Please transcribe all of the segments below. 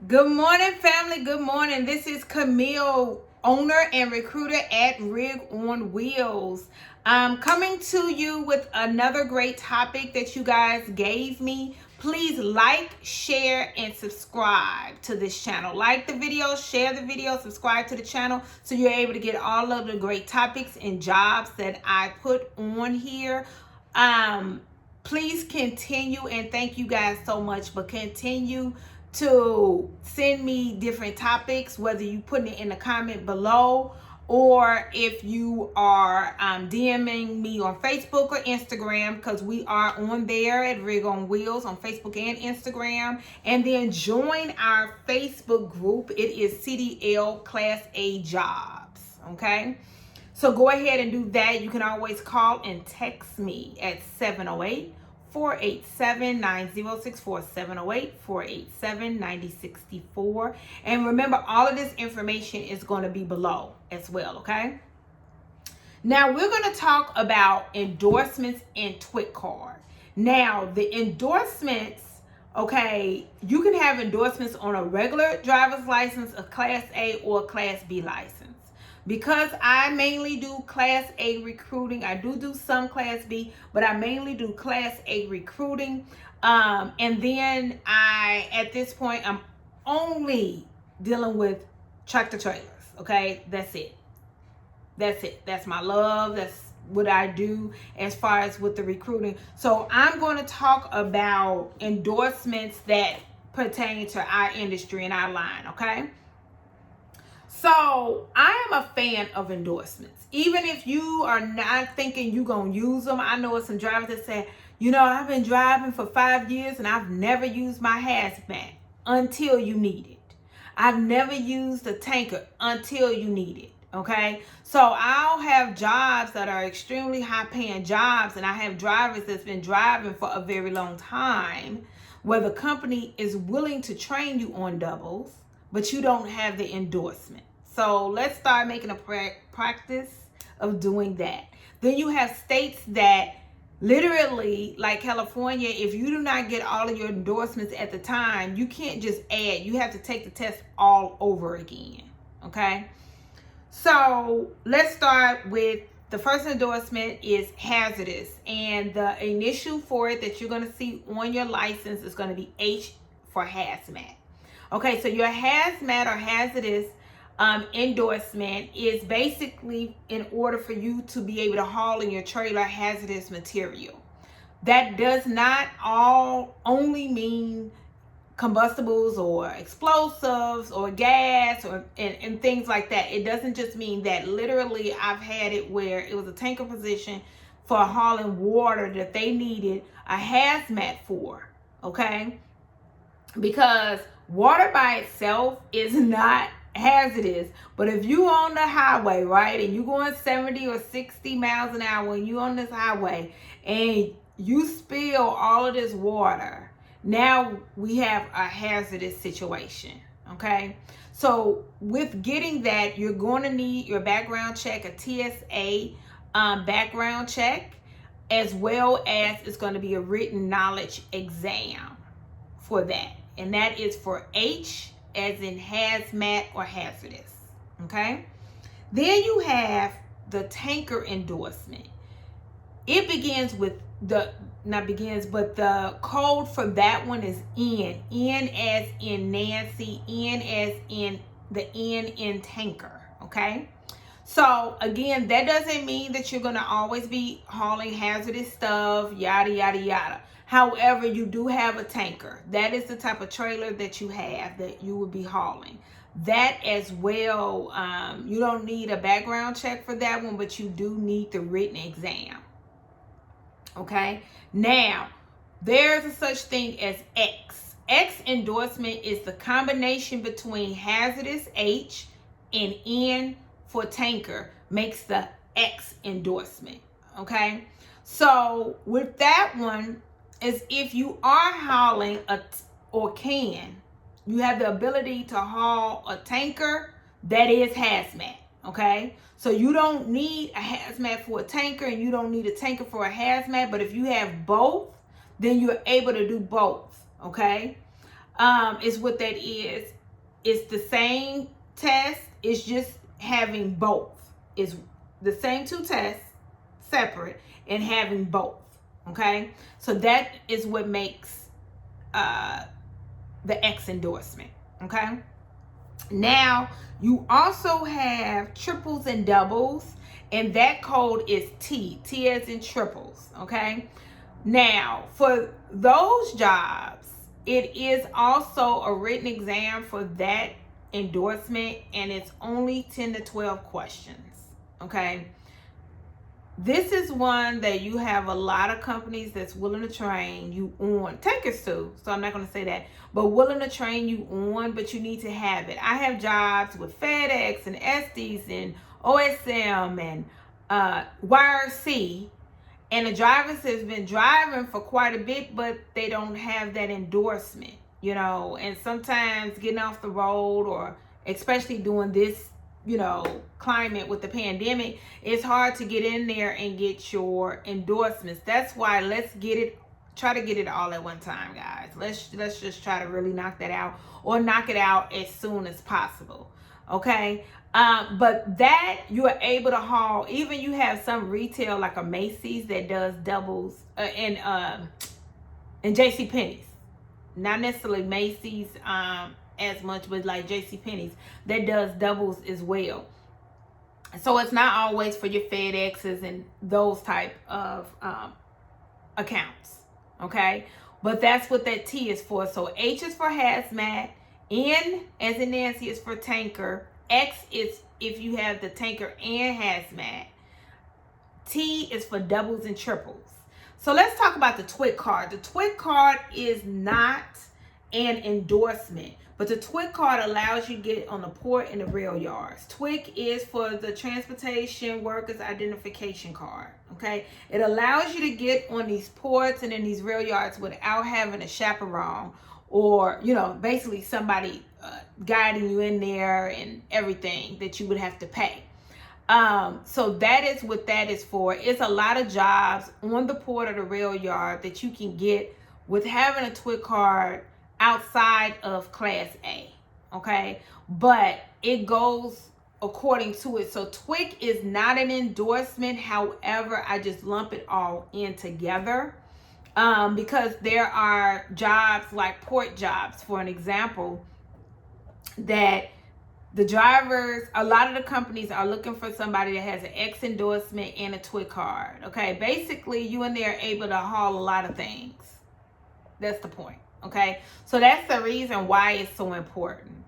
Good morning, family. Good morning. This is Camille, owner and recruiter at Rig on Wheels. I'm coming to you with another great topic that you guys gave me. Please like, share, and subscribe to this channel. Like the video, share the video, subscribe to the channel so you're able to get all of the great topics and jobs that I put on here. Please continue, and thank you guys so much, but continue to send me different topics, whether you put it in the comment below or if you are DMing me on Facebook or Instagram, because we are on there at Rig on Wheels on Facebook and Instagram. And then join our Facebook group. It is CDL Class A Jobs. Okay, so go ahead and do that. You can always call and text me at 708-487-9064, 708-487-9064. And remember, all of this information is going to be below as well, okay? Now, we're going to talk about endorsements and TWIC card. Now, the endorsements, okay, you can have endorsements on a regular driver's license, a Class A or a Class B license. Because I mainly do Class A recruiting, I do some Class B, but I mainly do Class A recruiting. And then at this point, I'm only dealing with tractor trailers, okay? That's it. That's my love. That's what I do as far as with the recruiting. So I'm going to talk about endorsements that pertain to our industry and our line, okay? So I am a fan of endorsements. Even if you are not thinking you're going to use them. I know some drivers that say, I've been driving for 5 years and I've never used my hazmat until you need it. I've never used a tanker until you need it. Okay. So I'll have jobs that are extremely high paying jobs, and I have drivers that's been driving for a very long time where the company is willing to train you on doubles, but you don't have the endorsement. So let's start making a practice of doing that. Then you have states that literally, like California, if you do not get all of your endorsements at the time, you can't just add. You have to take the test all over again. Okay? So let's start with the first endorsement is Hazardous. And the initial for it that you're going to see on your license is going to be H for Hazmat. Okay, so your Hazmat or Hazardous endorsement is basically in order for you to be able to haul in your trailer hazardous material. That does not only mean combustibles or explosives or gas and things like that. It doesn't just mean that. Literally, I've had it where it was a tanker position for hauling water that they needed a hazmat for, okay? Because water by itself is not hazardous, but if you on the highway, right, and you going 70 or 60 miles an hour and you on this highway and you spill all of this water, now we have a hazardous situation, okay? So with getting that, you're going to need your background check, a TSA background check, as well as it's going to be a written knowledge exam for that. And that is for H as in hazmat or hazardous. Okay. Then you have the tanker endorsement. It begins with the code for that one is N. N as in Nancy, N as in the N in tanker. Okay. So again, that doesn't mean that you're going to always be hauling hazardous stuff, yada, yada, yada. However, you do have a tanker. That is the type of trailer that you have that you would be hauling. That as well, you don't need a background check for that one, but you do need the written exam. Okay? Now, there's a such thing as X. X endorsement is the combination between hazardous H and N for tanker makes the X endorsement. Okay? So with that one, is if you are hauling you have the ability to haul a tanker that is hazmat, okay? So you don't need a hazmat for a tanker and you don't need a tanker for a hazmat, but if you have both, then you're able to do both, okay? is what that is. It's the same test. It's just having both. It's the same two tests separate and having both. Okay, so that is what makes the X endorsement. Okay, now you also have triples and doubles, and that code is T as in triples. Okay, now for those jobs, it is also a written exam for that endorsement, and it's only 10 to 12 questions. Okay, this is one that you have a lot of companies that's willing to train you on. Takers too, so I'm not going to say that, but willing to train you on, but you need to have it. I have jobs with FedEx and Estes and OSM and YRC, and the drivers has been driving for quite a bit, but they don't have that endorsement, you know. And sometimes getting off the road, or especially doing this, you know, climate with the pandemic, it's hard to get in there and get your endorsements. That's why let's try to get it all at one time, guys. Let's just try to really knock that out, or knock it out as soon as possible. Okay, but that you are able to haul. Even you have some retail like a Macy's that does doubles, and JCPenney's, not necessarily Macy's as much, but like JCPenney's that does doubles as well. So it's not always for your FedExes and those type of accounts. Okay, but that's what that T is for. So H is for hazmat, N as in Nancy is for tanker, X is if you have the tanker and hazmat, T is for doubles and triples. So let's talk about the TWIC card. The TWIC card is not an endorsement, but the TWIC card allows you to get on the port and the rail yards. TWIC is for the Transportation Workers Identification Card. Okay, it allows you to get on these ports and in these rail yards without having a chaperone, or, you know, basically somebody guiding you in there and everything that you would have to pay. So that is what that is for. It's a lot of jobs on the port or the rail yard that you can get with having a TWIC card outside of Class A. Okay, but it goes according to it. So TWIC is not an endorsement. However, I just lump it all in together because there are jobs like port jobs, for an example, that the drivers, a lot of the companies are looking for somebody that has an X endorsement and a TWIC card. Okay, basically you and they are able to haul a lot of things. That's the point. Okay, so that's the reason why it's so important.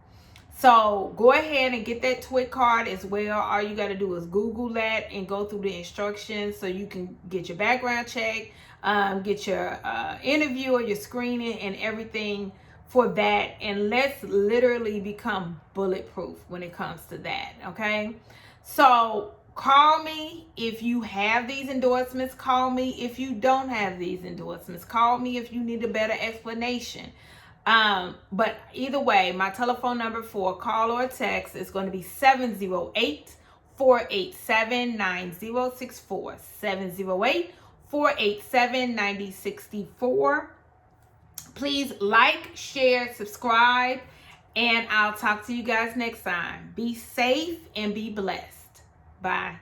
So go ahead and get that TWIC card as well. All you got to do is Google that and go through the instructions so you can get your background check, get your interview or your screening and everything for that. And let's literally become bulletproof when it comes to that. Okay, so call me if you have these endorsements. Call me if you don't have these endorsements. Call me if you need a better explanation. But either way, my telephone number for a call or a text is going to be 708-487-9064. 708-487-9064. Please like, share, subscribe, and I'll talk to you guys next time. Be safe and be blessed. Bye.